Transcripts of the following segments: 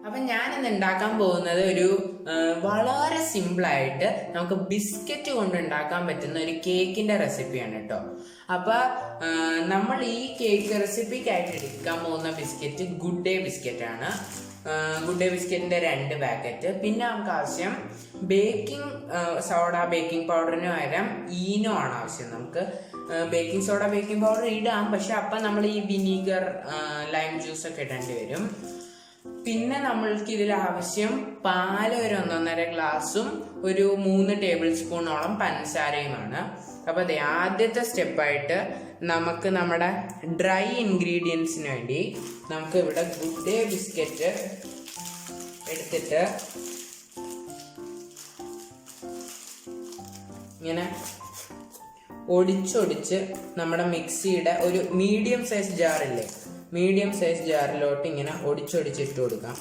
അപ്പം ഞാനിന്ന് ഉണ്ടാക്കാൻ പോകുന്നത് ഒരു വളരെ സിമ്പിളായിട്ട് നമുക്ക് ബിസ്ക്കറ്റ് കൊണ്ട് ഉണ്ടാക്കാൻ പറ്റുന്ന ഒരു കേക്കിന്റെ റെസിപ്പിയാണ് കേട്ടോ. അപ്പൊ നമ്മൾ ഈ കേക്ക് റെസിപ്പിക്കായിട്ട് എടുക്കാൻ പോകുന്ന ബിസ്ക്കറ്റ് ഗുഡ് ഡേ ബിസ്ക്കറ്റ് ആണ്. ഗുഡ് ഡേ ബിസ്ക്കറ്റിന്റെ 2 പാക്കറ്റ്. പിന്നെ നമുക്ക് ആവശ്യം ബേക്കിംഗ് സോഡ, ബേക്കിംഗ് പൗഡറിന് പകരം ഈനോ ആണ് ആവശ്യം. നമുക്ക് ബേക്കിംഗ് സോഡ, ബേക്കിംഗ് പൗഡർ ഇടാം, പക്ഷെ അപ്പം നമ്മൾ ഈ വിനീഗർ, ലൈം ജ്യൂസ് ഒക്കെ ഇടേണ്ടി വരും. പിന്നെ നമ്മൾക്ക് ഇതിൽ ആവശ്യം പാല് ഒരു 1.5 ഗ്ലാസും ഒരു 3 ടേബിൾ സ്പൂണോളം പഞ്ചസാരയുമാണ്. അപ്പൊ അതെ, ആദ്യത്തെ സ്റ്റെപ്പായിട്ട് നമുക്ക് നമ്മുടെ ഡ്രൈ ഇൻഗ്രീഡിയൻസിന് വേണ്ടി നമുക്ക് ഇവിടെ ഗുഡ് ഡേ ബിസ്ക്കറ്റ് എടുത്തിട്ട് ഇങ്ങനെ ഒടിച്ചൊടിച്ച് നമ്മുടെ മിക്സിയുടെ ഒരു മീഡിയം സൈസ് ജാറില്ലേ, മീഡിയം സൈസ് ജാറിലോട്ട് ഇങ്ങനെ ഒടിച്ചൊടിച്ചിട്ട് കൊടുക്കാം.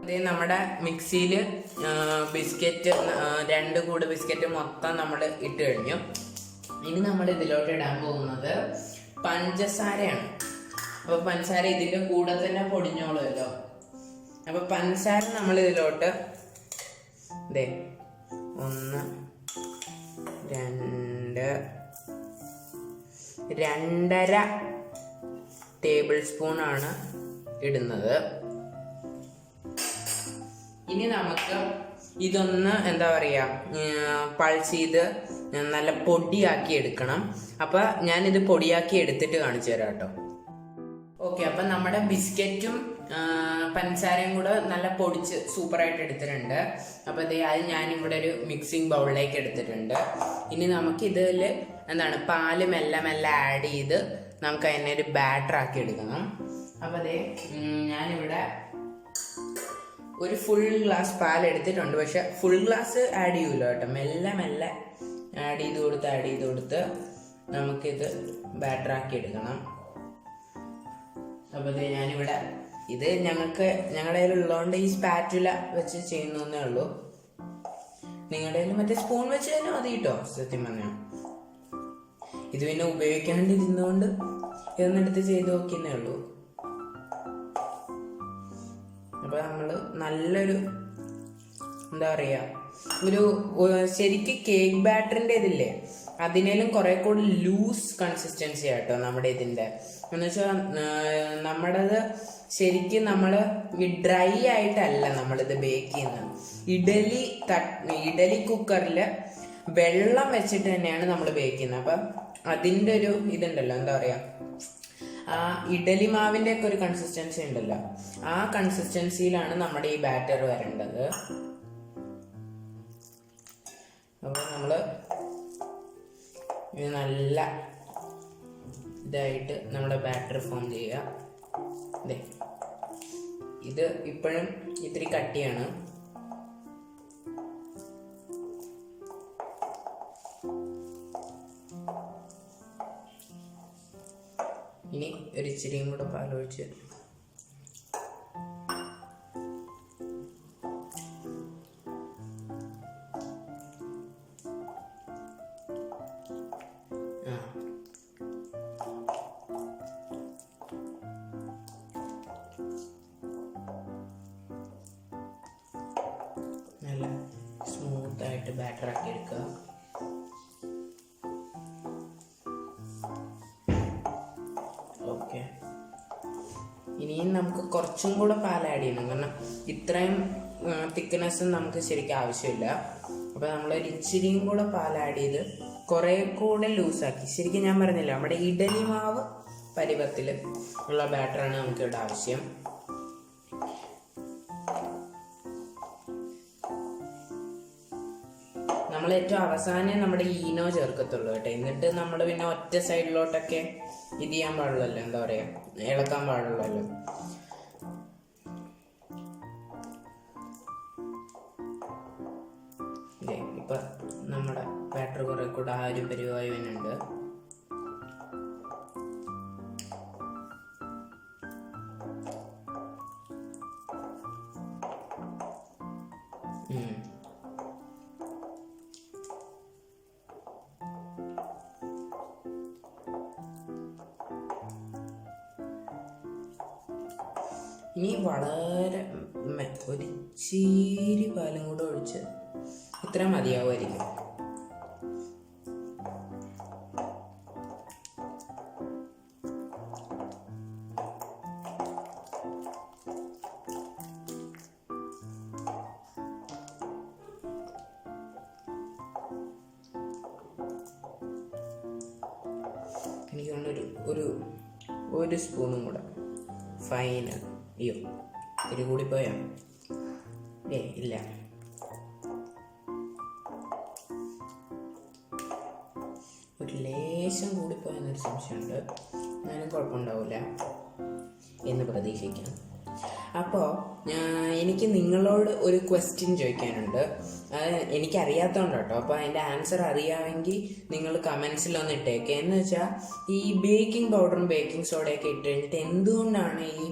അതേ, നമ്മുടെ മിക്സിയിൽ ബിസ്ക്കറ്റ് 2 കൂട് ബിസ്ക്കറ്റ് മൊത്തം നമ്മൾ ഇട്ട് കഴിഞ്ഞു. ഇനി നമ്മൾ ഇതിലോട്ട് ഇടാൻ പോകുന്നത് പഞ്ചസാരയാണ്. അപ്പൊ പഞ്ചസാര ഇതിന്റെ കൂടെ തന്നെ പൊടിഞ്ഞോളുമല്ലോ. അപ്പൊ പഞ്ചസാര നമ്മൾ ഇതിലോട്ട് 1, 2, 2.5 ടേബിൾ സ്പൂൺ ആണ് ഇടുന്നത്. ഇനി നമുക്ക് ഇതൊന്ന് എന്താ പറയാ, പൾസ് ചെയ്ത് നല്ല പൊടിയാക്കി എടുക്കണം. അപ്പൊ ഞാനിത് പൊടിയാക്കി എടുത്തിട്ട് കാണിച്ചു തരാം കേട്ടോ. ഓക്കെ, അപ്പൊ നമ്മുടെ ബിസ്ക്കറ്റും പഞ്ചസാരയും കൂടെ നല്ല പൊടിച്ച് സൂപ്പറായിട്ട് എടുത്തിട്ടുണ്ട്. അപ്പൊ അത് ഞാനിവിടെ ഒരു മിക്സിംഗ് ബൗളിലേക്ക് എടുത്തിട്ടുണ്ട്. ഇനി നമുക്ക് ഇതിൽ പാല് മെല്ലെ മെല്ലെ ആഡ് ചെയ്ത് നമുക്ക് അതിനെ ഒരു ബാറ്റർ ആക്കി എടുക്കണം. അപ്പൊ അതേ, ഞാനിവിടെ ഒരു ഫുൾ ഗ്ലാസ് പാൽ എടുത്തിട്ടുണ്ട്. പക്ഷെ ഫുൾ ഗ്ലാസ് ആഡ് ചെയ്യൂല കേട്ടോ, മെല്ലെ മെല്ലെ ആഡ് ചെയ്ത് കൊടുത്ത് നമുക്കിത് ബാറ്റർ ആക്കി എടുക്കണം. അപ്പൊ ഞാനിവിടെ ഇത് ഞങ്ങളുടെ കയ്യിലുള്ളതുകൊണ്ട് ഈ സ്പാറ്റുല വെച്ച് ചെയ്യുന്നേ ഉള്ളൂ. നിങ്ങളുടെ കയ്യിൽ മറ്റേ സ്പൂൺ വെച്ച് തന്നെ മതി കേട്ടോ. സത്യം പറഞ്ഞ ഇത് പിന്നെ ഉപയോഗിക്കാണ്ടിരുന്നുകൊണ്ട് ഇതൊന്നെടുത്ത് ചെയ്ത് നോക്കിയെന്നേ ഉള്ളൂ. അപ്പൊ നമ്മള് നല്ലൊരു എന്താ പറയാ, ഒരു ശരിക്ക് കേക്ക് ബാറ്ററിന്റെ ഇതില്ലേ, അതിനേലും കുറെ കൂടി ലൂസ് കൺസിസ്റ്റൻസി ആട്ടോ നമ്മുടെ ഇതിന്റെ. എന്ന് വെച്ചാൽ നമ്മുടേത് ശരിക്കും നമ്മൾ ഈ ഡ്രൈ ആയിട്ടല്ല നമ്മളിത് ബേക്ക് ചെയ്യുന്നത്. ഇഡലി കുക്കറിൽ വെള്ളം വെച്ചിട്ട് തന്നെയാണ് നമ്മൾ ബേക്ക് ചെയ്യുന്നത്. അപ്പം അതിൻ്റെ ഒരു ഇതുണ്ടല്ലോ, എന്താ പറയാ, ആ ഇഡലി മാവിന്റെ ഒക്കെ ഒരു കൺസിസ്റ്റൻസി ഉണ്ടല്ലോ, ആ കൺസിസ്റ്റൻസിയിലാണ് നമ്മുടെ ഈ ബാറ്റർ വരേണ്ടത്. അപ്പൊ നമ്മള് ഇത് നല്ല ഇതായിട്ട് നമ്മുടെ ബാറ്റർ ഫോം ചെയ്യുക. ഇത് ഇപ്പോഴും ഇത്തിരി കട്ടിയാണ്. ഇനി ഒരു ഇച്ചിരിയും കൂടെ പാലൊഴിച്ച് നല്ല സ്മൂത്തായിട്ട് ബാറ്റർ ആക്കി എടുക്കുക. ഓക്കെ, ഇനിയും നമുക്ക് കുറച്ചും കൂടെ പാൽ ആഡ് ചെയ്യണം, കാരണം ഇത്രയും തിക്നെസ് നമുക്ക് ശരിക്കും ആവശ്യമില്ല. അപ്പൊ നമ്മളൊരു ഇച്ചിരിയും കൂടെ പാൽ ആഡ് ചെയ്ത് കുറെ കൂടെ ലൂസാക്കി, ശരിക്കും ഞാൻ പറഞ്ഞില്ല, നമ്മുടെ ഇഡലി മാവ് പരുവത്തിൽ ഉള്ള ബാറ്ററാണ് നമുക്ക് ഇവിടെ ആവശ്യം. നമ്മൾ ഏറ്റവും അവസാനം നമ്മുടെ ഈനോ ചേർക്കത്തുള്ളൂ കേട്ടോ. എന്നിട്ട് നമ്മൾ പിന്നെ ഒറ്റ സൈഡിലോട്ടൊക്കെ ഇത് ചെയ്യാൻ പാടുള്ളല്ലോ, എന്താ പറയാ, ഇളക്കാൻ പാടുള്ളല്ലോ. ഇപ്പൊ നമ്മുടെ ബാറ്റർ കുറെ കൂടെ ആ ഒരു പരിവായി വരുന്നുണ്ട്. ഇനി വളരെ ഒരു ഇച്ചിരി പാലും കൂടെ ഒഴിച്ച് ഇത്ര മതിയാവുമായിരിക്കും. എനിക്ക് തോന്നുന്നു ഒരു സ്പൂണും കൂടെ ഫൈനൽ. അയ്യോ, ഒരു കൂടിപ്പോയോ? ഇല്ല. ഒരു ലേശം കൂടിപ്പോയെന്നൊരു സംശയമുണ്ട്. എന്നാലും കുഴപ്പമുണ്ടാവില്ല എന്ന് പ്രതീക്ഷിക്കാം. അപ്പോൾ എനിക്ക് നിങ്ങളോട് ഒരു ക്വസ്റ്റ്യൻ ചോദിക്കാനുണ്ട്. അത് എനിക്കറിയാത്തതുകൊണ്ട് കേട്ടോ. അപ്പോൾ അതിൻ്റെ ആൻസർ അറിയാമെങ്കിൽ നിങ്ങൾ കമൻസിലൊന്ന് ഇട്ടേക്കുക. എന്ന് വെച്ചാൽ ഈ ബേക്കിംഗ് പൗഡറും ബേക്കിംഗ് സോഡയൊക്കെ ഇട്ട് കഴിഞ്ഞിട്ട് എന്തുകൊണ്ടാണ് ഈ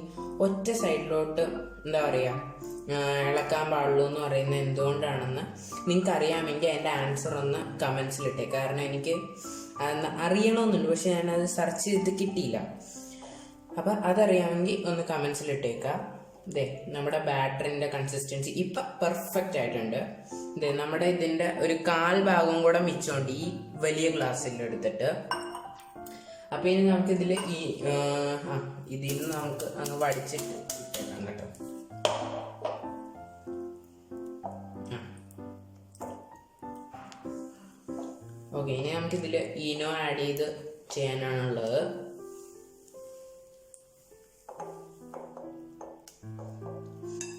ഒറ്റ സൈഡിലോട്ട് എന്താ പറയുക ഇളക്കാൻ പാടുള്ളൂ എന്ന് പറയുന്നത് എന്തുകൊണ്ടാണെന്ന് നിങ്ങൾക്ക് അറിയാമെങ്കിൽ അതിൻ്റെ ആൻസർ ഒന്ന് കമൻസിലിട്ടേക്കുക. കാരണം എനിക്ക് അറിയണമെന്നുണ്ട്, പക്ഷെ ഞാനത് സെർച്ച് ചെയ്ത് കിട്ടിയില്ല. അപ്പം അതറിയാമെങ്കിൽ ഒന്ന് കമൻസിലിട്ടേക്കുക. ഇതേ നമ്മുടെ ബാറ്ററിൻ്റെ കൺസിസ്റ്റൻസി ഇപ്പം പെർഫെക്റ്റ് ആയിട്ടുണ്ട്. ഇതേ നമ്മുടെ ഇതിൻ്റെ ഒരു 1/4 ഭാഗം കൂടെ മിച്ചമുണ്ട് ഈ വലിയ ഗ്ലാസ്സിൽ എടുത്തിട്ട്. അപ്പം ഇനി നമുക്കിതിൽ ഇതിൽ നിന്ന് നമുക്ക് അങ്ങ് വടിച്ചിട്ട് ഇട്ടേക്കാം കേട്ടോ. ഓക്കെ, ഇനി നമുക്കിതിൽ ഈനോ ആഡ് ചെയ്ത് ചെയ്യാനാണുള്ളത്.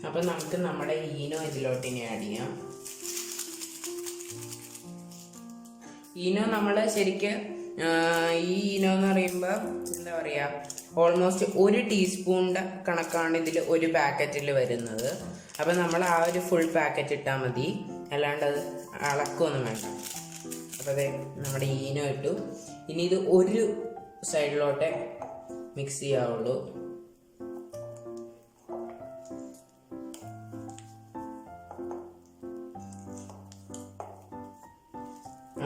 അപ്പം നമുക്ക് നമ്മുടെ ഈനോ ഇതിലോട്ട് ഇനി ആഡ് ചെയ്യാം. ഈനോ നമ്മൾ ശരിക്ക് ഈ ഈനോ എന്ന് പറയുമ്പോൾ എന്താ പറയുക, ഓൾമോസ്റ്റ് 1 ടീസ്പൂണിൻ്റെ കണക്കാണ് ഇതിൽ ഒരു പാക്കറ്റിൽ വരുന്നത്. അപ്പം നമ്മൾ ആ ഒരു ഫുൾ പാക്കറ്റ് ഇട്ടാൽ മതി, അല്ലാണ്ട് അത് അളക്കൊന്നും വേണ്ട. അപ്പോൾ അതെ നമ്മുടെ ഈനോ ഇട്ടു. ഇനി ഇത് ഒരു സൈഡിലോട്ടെ മിക്സ് ചെയ്യാവുള്ളൂ.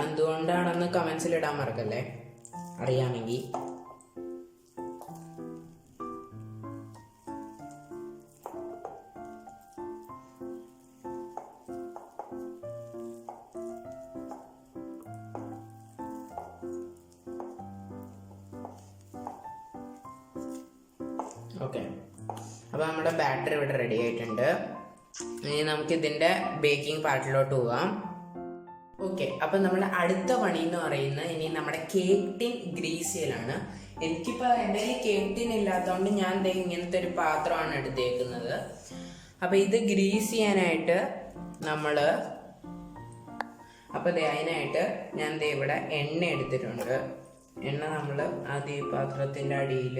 എന്തുകൊണ്ടാണെന്ന് കമൻസിൽ ഇടാൻ മറക്കല്ലേ, അറിയാമെങ്കിൽ. ഓക്കെ, അപ്പോൾ നമ്മുടെ ബാറ്ററി ഇവിടെ റെഡി ആയിട്ടുണ്ട്. ഇനി നമുക്കിതിൻ്റെ ബേക്കിംഗ് പാർട്ടിലോട്ട് പോകാം. ഓക്കെ, അപ്പം നമ്മുടെ അടുത്ത പണി എന്ന് പറയുന്നത് ഇനി നമ്മുടെ കേക്ക് ടിൻ ഗ്രീസ് ചെയ്യലാണ്. എനിക്കിപ്പോൾ എൻ്റെ കയ്യിൽ കേക്ക് ടിൻ ഇല്ലാത്തതുകൊണ്ട് ഞാൻ ഇങ്ങനത്തെ ഒരു പാത്രമാണ് എടുത്തേക്കുന്നത്. അപ്പം ഇത് ഗ്രീസ് ചെയ്യാനായിട്ട് അതിനായിട്ട് ഞാൻ ഇവിടെ എണ്ണ എടുത്തിട്ടുണ്ട്. എണ്ണ നമ്മൾ ആദ്യം ഈ പാത്രത്തിൻ്റെ അടിയിൽ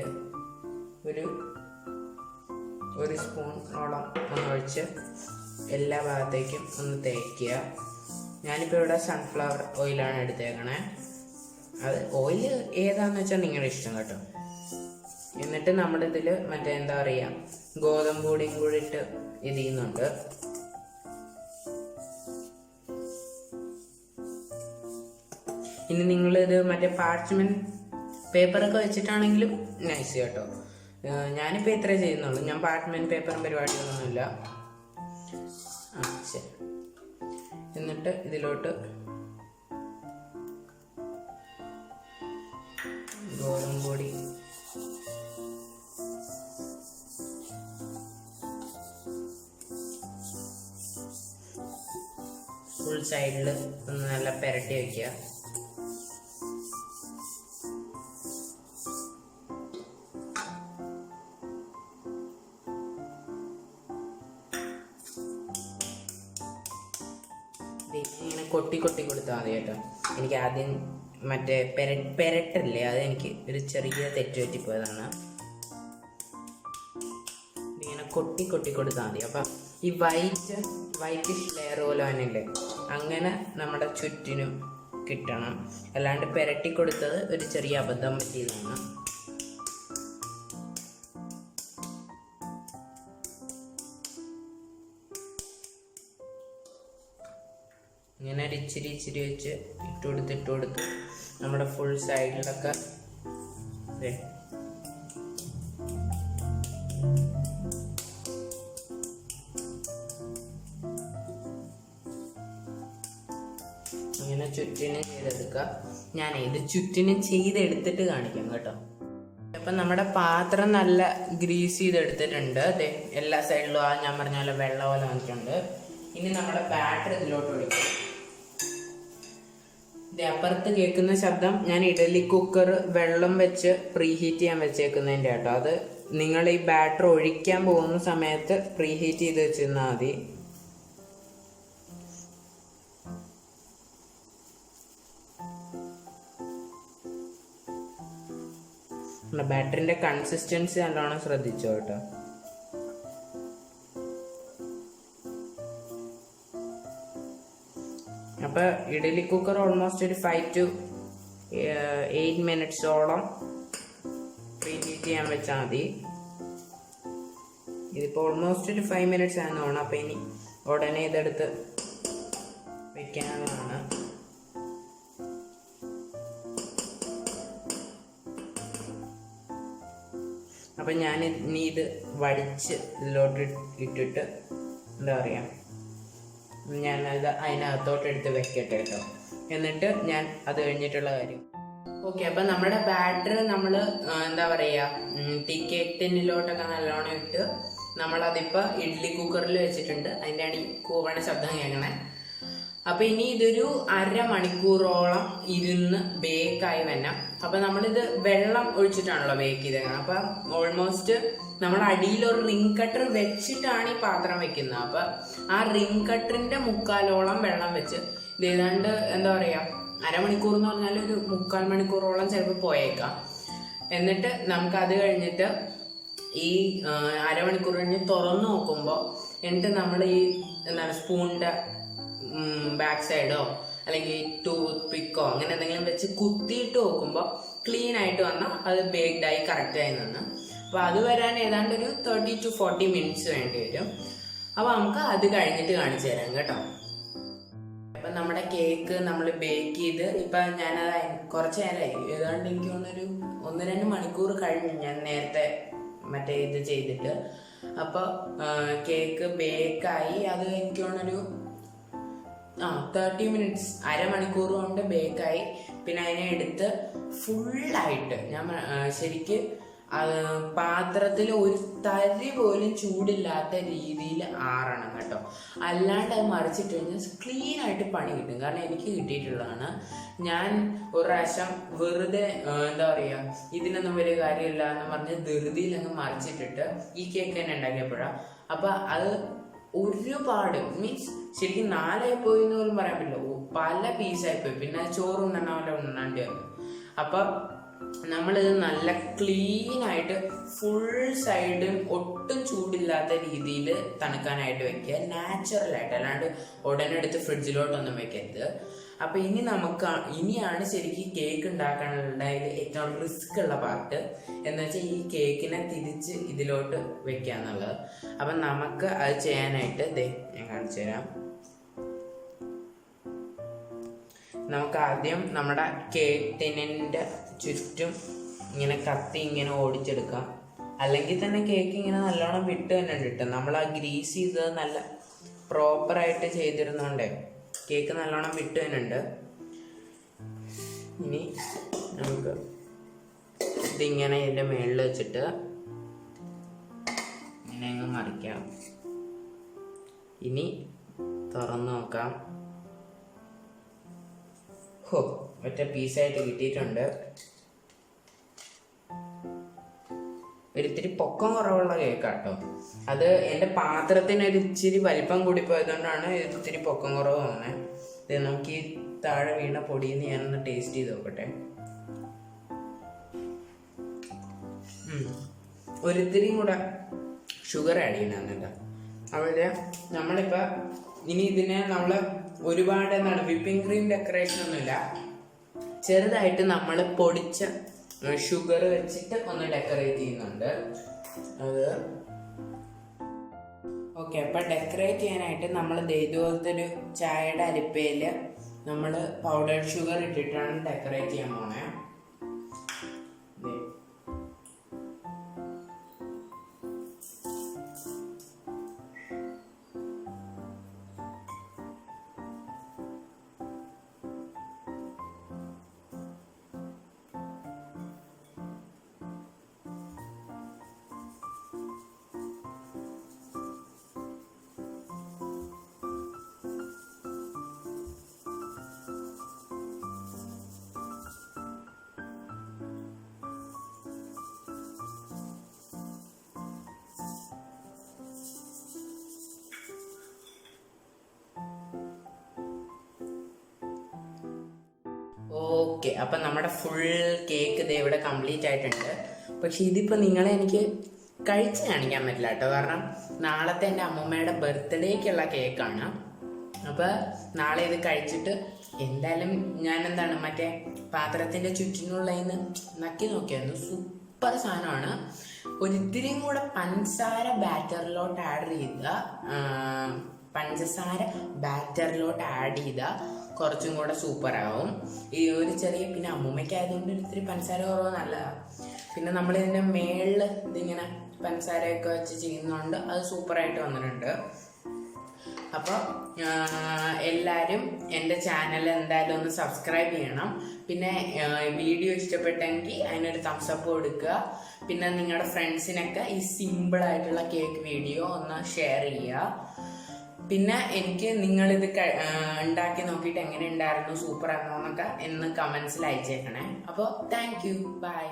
ഒരു സ്പൂണോളം ഒന്ന് ഒഴിച്ച് എല്ലാ ഭാഗത്തേക്കും ഒന്ന് തേക്കുക. ഞാനിപ്പോൾ ഇവിടെ സൺഫ്ലവർ ഓയിലാണ് എടുത്തേക്കണേ. അത് ഓയിൽ ഏതാണെന്ന് വെച്ചാൽ നിങ്ങളുടെ ഇഷ്ടം കേട്ടോ. എന്നിട്ട് നമ്മളിതിൽ മറ്റേ എന്താ പറയുക ഗോതമ്പ് പൊടിയും കൂടി ഇട്ട് ഇത് ചെയ്യുന്നുണ്ട്. ഇനി നിങ്ങളിത് മറ്റേ പാർച്ച്മെന്റ് പേപ്പറൊക്കെ വെച്ചിട്ടാണെങ്കിലും നൈസ് കേട്ടോ. ഞാനിപ്പോൾ ഇത്രേ ചെയ്യുന്നുള്ളൂ. ഞാൻ പാർച്ച്മെന്റ് പേപ്പറും പരിപാടികളൊന്നുമില്ല. ശരി. എന്നിട്ട് ഇതിലോട്ട് ഗോതമ്പ് പൊടി ഫുൾ സൈഡിൽ ഒന്ന് നല്ല പെരട്ടി വയ്ക്കുക. ഇങ്ങനെ കൊട്ടി കൊടുത്താൽ മതി കേട്ടോ. എനിക്ക് ആദ്യം മറ്റേ പെരട്ടല്ലേ, അത് എനിക്ക് ഒരു ചെറിയ തെറ്റ് പറ്റിപ്പോയതാണ്. ഇങ്ങനെ കൊട്ടി കൊടുത്താൽ മതി. അപ്പം ഈ വൈറ്റിഷ് ലെയർ പോലെ തന്നെയല്ലേ, അങ്ങനെ നമ്മുടെ ചുറ്റിനും കിട്ടണം. അല്ലാണ്ട് പെരട്ടി കൊടുത്തത് ഒരു ചെറിയ അബദ്ധം പറ്റിയതാണ്. ഇങ്ങനെ ഒരു ഇച്ചിരി വെച്ച് ഇട്ട് കൊടുത്ത് നമ്മുടെ ഫുൾ സൈഡിലൊക്കെ ചുറ്റിനും ചെയ്തെടുക്കുക. ഞാൻ ഇത് ചുറ്റിനും ചെയ്തെടുത്തിട്ട് കാണിക്കാം കേട്ടോ. അപ്പം നമ്മുടെ പാത്രം നല്ല ഗ്രീസ് ചെയ്തെടുത്തിട്ടുണ്ട്. അതെ, എല്ലാ സൈഡിലും ഞാൻ പറഞ്ഞ പോലെ വെള്ളം പോലെ വന്നിട്ടുണ്ട്. ഇനി നമ്മുടെ ബാറ്റർ ഇതിലോട്ട് ഒഴിക്കും. അപ്പുറത്ത് കേൾക്കുന്ന ശബ്ദം ഞാൻ ഇഡലി കുക്കർ വെള്ളം വെച്ച് പ്രീഹീറ്റ് ചെയ്യാൻ വെച്ചേക്കുന്നതിൻ്റെ കേട്ടോ. അത് നിങ്ങൾ ഈ ബാറ്റർ ഒഴിക്കാൻ പോകുന്ന സമയത്ത് പ്രീഹീറ്റ് ചെയ്ത് വെച്ചിരുന്നാൽ മതി. ബാറ്ററിന്റെ കൺസിസ്റ്റൻസി നല്ലോണം ശ്രദ്ധിച്ചോ കേട്ടോ. അപ്പൊ ഇഡലി കുക്കർ ഓൾമോസ്റ്റ് ഒരു 5 to 8 മിനിറ്റ്സോളം പ്രീഹീറ്റ് ചെയ്യാൻ വെച്ചാൽ മതി. ഇതിപ്പോൾ ഓൾമോസ്റ്റ് ഒരു 5 മിനിറ്റ്സ് ആണെന്ന് തോന്നുന്നു. അപ്പം ഇനി ഉടനെ ഇതെടുത്ത് വെക്കാവുന്നതാണ്. അപ്പം ഞാൻ ഇനി ഇത് വടിച്ച് ഇതിലോട്ട് ഇട്ടിട്ട് എന്താ പറയുക, ഞാനത് അതിനകത്തോട്ട് എടുത്ത് വെക്കട്ടെ കേട്ടോ. എന്നിട്ട് ഞാൻ അത് കഴിഞ്ഞിട്ടുള്ള കാര്യം. ഓക്കെ, അപ്പം നമ്മുടെ ബാറ്റർ നമ്മൾ എന്താ പറയുക, ടീ കേക്ക് ടിന്നിലോട്ടൊക്കെ നല്ലോണം ഇട്ട് നമ്മളതിപ്പോൾ ഇഡ്ഡലി കുക്കറിൽ വെച്ചിട്ടുണ്ട്. അതിൻ്റെയാണ് ഈ കൂവണ ശബ്ദം കേൾക്കണേ. അപ്പം ഇനി ഇതൊരു 1/2 മണിക്കൂറോളം ഇരുന്ന് ബേക്കായി വരണം. അപ്പം നമ്മളിത് വെള്ളം ഒഴിച്ചിട്ടാണല്ലോ ബേക്ക് ചെയ്തേക്കണം. അപ്പം ഓൾമോസ്റ്റ് നമ്മൾ അടിയിൽ ഒരു റിംഗ് കട്ടർ വെച്ചിട്ടാണ് ഈ പാത്രം വെക്കുന്നത്. അപ്പം ആ റിംഗ് കട്ടറിന്റെ 3/4 വെള്ളം വെച്ച് ഇത് ഏതാണ്ട് എന്താ പറയുക, 1/2 മണിക്കൂർ എന്ന് പറഞ്ഞാൽ ഒരു 3/4 മണിക്കൂറോളം ചിലപ്പോൾ പോയേക്കാം. എന്നിട്ട് നമുക്ക് അത് കഴിഞ്ഞിട്ട് ഈ 1/2 മണിക്കൂർ കഴിഞ്ഞ് തുറന്നു നോക്കുമ്പോൾ എന്നിട്ട് നമ്മൾ ഈ എന്താണ് സ്പൂണിന്റെ ബാക്ക് സൈഡോ അല്ലെങ്കിൽ ടൂത്ത് പിക്കോ അങ്ങനെ എന്തെങ്കിലും വെച്ച് കുത്തിയിട്ട് നോക്കുമ്പോൾ ക്ലീൻ ആയിട്ട് വന്നാൽ അത് ബേക്ക്ഡായി കറക്റ്റായി നിന്ന്. അപ്പോൾ അത് വരാൻ ഏതാണ്ട് ഒരു 30 to 40 മിനിറ്റ്സ് വേണ്ടി വരും. അപ്പോൾ നമുക്ക് അത് കഴിഞ്ഞിട്ട് കാണിച്ചു തരാം കേട്ടോ. അപ്പം നമ്മുടെ കേക്ക് നമ്മൾ ബേക്ക് ചെയ്ത് ഇപ്പം ഞാനത് കുറച്ച് നേരമായി, ഏതാണ്ട് എനിക്ക് തോന്നുന്നൊരു 1-2 മണിക്കൂർ കഴിഞ്ഞു ഞാൻ നേരത്തെ മറ്റേ ഇത് ചെയ്തിട്ട്. അപ്പോൾ കേക്ക് ബേക്കായി. അത് എനിക്ക് തോന്നുന്നൊരു 30 മിനിറ്റ്സ്, 1/2 മണിക്കൂർ കൊണ്ട് ബേക്കായി. പിന്നെ അതിനെ എടുത്ത് ഫുള്ളായിട്ട് ഞാൻ ശരിക്ക് പാത്രത്തിൽ ഒരു തരി പോലും ചൂടില്ലാത്ത രീതിയിൽ ആറണം കേട്ടോ. അല്ലാണ്ട് അത് മറിച്ചിട്ട് കഴിഞ്ഞാൽ ക്ലീൻ ആയിട്ട് പണി കിട്ടും. കാരണം എനിക്ക് കിട്ടിയിട്ടുള്ളതാണ്. ഞാൻ ഒരു പ്രാവശ്യം വെറുതെ എന്താ പറയുക, ഇതിനൊന്നും വലിയ കാര്യമില്ല എന്ന് പറഞ്ഞ് ധൃതിയിൽ അങ്ങ് മറിച്ചിട്ടിട്ട് ഈ കേക്ക് തന്നെ ഉണ്ടാക്കിയപ്പോഴാണ്. അപ്പം അത് ഒരുപാട് മീൻസ് ശരിക്കും 4 പോയി എന്ന് പോലും പറയാൻ പറ്റില്ല, പല പീസായി പോയി. പിന്നെ ചോറ് ഉണ്ണാണ്ട് വന്നു. അപ്പം നമ്മളിത് നല്ല ക്ലീൻ ആയിട്ട് ഫുൾ സൈഡും ഒട്ടും ചൂടില്ലാത്ത രീതിയിൽ തണുക്കാനായിട്ട് വെക്കുക, നാച്ചുറലായിട്ട്, അല്ലാണ്ട് ഉടനെ എടുത്ത് ഫ്രിഡ്ജിലോട്ടൊന്നും വെക്കരുത്. അപ്പം ഇനിയാണ് ശരിക്കും കേക്ക് ഉണ്ടാക്കാനുള്ളതിൽ ഏറ്റവും റിസ്ക് ഉള്ള പാർട്ട് എന്ന് വെച്ചാൽ ഈ കേക്കിനെ തിരിച്ച് ഇതിലോട്ട് വെക്കുക എന്നുള്ളത്. അപ്പം നമുക്ക് അത് ചെയ്യാനായിട്ട് ഞാൻ കാണിച്ചു തരാം. നമുക്ക് ആദ്യം നമ്മുടെ കേക്ക് ടിന്നിൻ്റെ ചുറ്റും ഇങ്ങനെ കത്തി ഇങ്ങനെ ഓടിച്ചെടുക്കാം. അല്ലെങ്കിൽ തന്നെ കേക്ക് ഇങ്ങനെ നല്ലോണം വിട്ട് തന്നെ കിട്ടും. നമ്മൾ ആ ഗ്രീസ് ചെയ്തത് നല്ല പ്രോപ്പറായിട്ട് ചെയ്തിരുന്നോണ്ടേ കേക്ക് നല്ലോണം വിട്ട് തന്നെ ഉണ്ട്. ഇനി നമുക്ക് ഇതിങ്ങനെ ഇതിൻ്റെ മുകളിൽ വെച്ചിട്ട് ഇങ്ങനെ അങ്ങ് മറിക്കാം. ഇനി തുറന്നു നോക്കാം. ഒറ്റ പീസായിട്ട് കിട്ടിയിട്ടുണ്ട്. ഒരിത്തിരി പൊക്കം കുറവുള്ള കേക്കാട്ടോ. അത് എൻ്റെ പാത്രത്തിന് ഒരു ഇച്ചിരി വലിപ്പം കൂടി പോയതുകൊണ്ടാണ് ഇത്തിരി പൊക്കം കുറവ് തോന്നുന്നത്. ഇത് നമുക്ക് ഈ താഴെ വീണ പൊടിയിൽ നിന്ന് ഞാനൊന്ന് ടേസ്റ്റ് ചെയ്ത് നോക്കട്ടെ. ഒരിത്തിരിയും കൂടെ ഷുഗർ ആഡ് ചെയ്യണം കേട്ടോ. അവിടെ നമ്മളിപ്പോൾ ഇനി ഇതിനെ നമ്മൾ ഒരുപാട് എന്താണ് വിപ്പിംഗ് ക്രീം ഡെക്കറേഷൻ ഒന്നുമില്ല, ചെറുതായിട്ട് നമ്മൾ പൊടിച്ച ഷുഗർ വെച്ചിട്ട് ഒന്ന് ഡെക്കറേറ്റ് ചെയ്യുന്നുണ്ട്. അത് ഓക്കെ. അപ്പം ഡെക്കറേറ്റ് ചെയ്യാനായിട്ട് നമ്മൾ ഇതുപോലത്തെ ഒരു ചായയുടെ അരിപ്പയിൽ നമ്മൾ പൗഡേർഡ് ഷുഗർ ഇട്ടിട്ടാണ് ഡെക്കറേറ്റ് ചെയ്യാൻ പോണേ. ഓക്കെ, അപ്പം നമ്മുടെ ഫുൾ കേക്ക് ഇത് ഇവിടെ കംപ്ലീറ്റ് ആയിട്ടുണ്ട്. പക്ഷെ ഇതിപ്പോൾ നിങ്ങളെ എനിക്ക് കഴിച്ച് കാണിക്കാൻ പറ്റില്ല കേട്ടോ, കാരണം നാളത്തെ എൻ്റെ അമ്മൂമ്മയുടെ ബർത്ത്ഡേക്കുള്ള കേക്കാണ്. അപ്പോൾ നാളെ ഇത് കഴിച്ചിട്ട് എന്തായാലും ഞാൻ എന്താണ് മറ്റേ പാത്രത്തിൻ്റെ ചുറ്റിനുള്ളതിന് നക്കി നോക്കിയായിരുന്നു. സൂപ്പർ സാധനമാണ്. ഒരിത്തിരിയും കൂടെ പഞ്ചസാര ബാറ്ററിലോട്ട് ആഡ് ചെയ്താൽ കുറച്ചും കൂടെ സൂപ്പറാവും. ഈ ഒരു ചെറിയ, പിന്നെ അമ്മൂമ്മയ്ക്ക് ആയതുകൊണ്ട് ഇത്തിരി പഞ്ചസാര കുറവ് നല്ലതാണ്. പിന്നെ നമ്മളിതിൻ്റെ മേളിൽ ഇതിങ്ങനെ പഞ്ചസാരയൊക്കെ വെച്ച് ചെയ്യുന്നതുകൊണ്ട് അത് സൂപ്പറായിട്ട് വന്നിട്ടുണ്ട്. അപ്പോൾ എല്ലാവരും എൻ്റെ ചാനൽ എന്തായാലും ഒന്ന് സബ്സ്ക്രൈബ് ചെയ്യണം. പിന്നെ വീഡിയോ ഇഷ്ടപ്പെട്ടെങ്കിൽ അതിനൊരു തംസ് അപ്പ് കൊടുക്കുക. പിന്നെ നിങ്ങളുടെ ഫ്രണ്ട്സിനൊക്കെ ഈ സിമ്പിളായിട്ടുള്ള കേക്ക് വീഡിയോ ഒന്ന് ഷെയർ ചെയ്യുക. പിന്നെ എനിക്ക് നിങ്ങളിത് ഉണ്ടാക്കി നോക്കിയിട്ട് എങ്ങനെ ഉണ്ടായിരുന്നു, സൂപ്പർ ആണോ എന്നൊക്കെ എന്ന് കമൻസിൽ അയച്ചേക്കണേ. അപ്പോൾ താങ്ക് യു, ബൈ.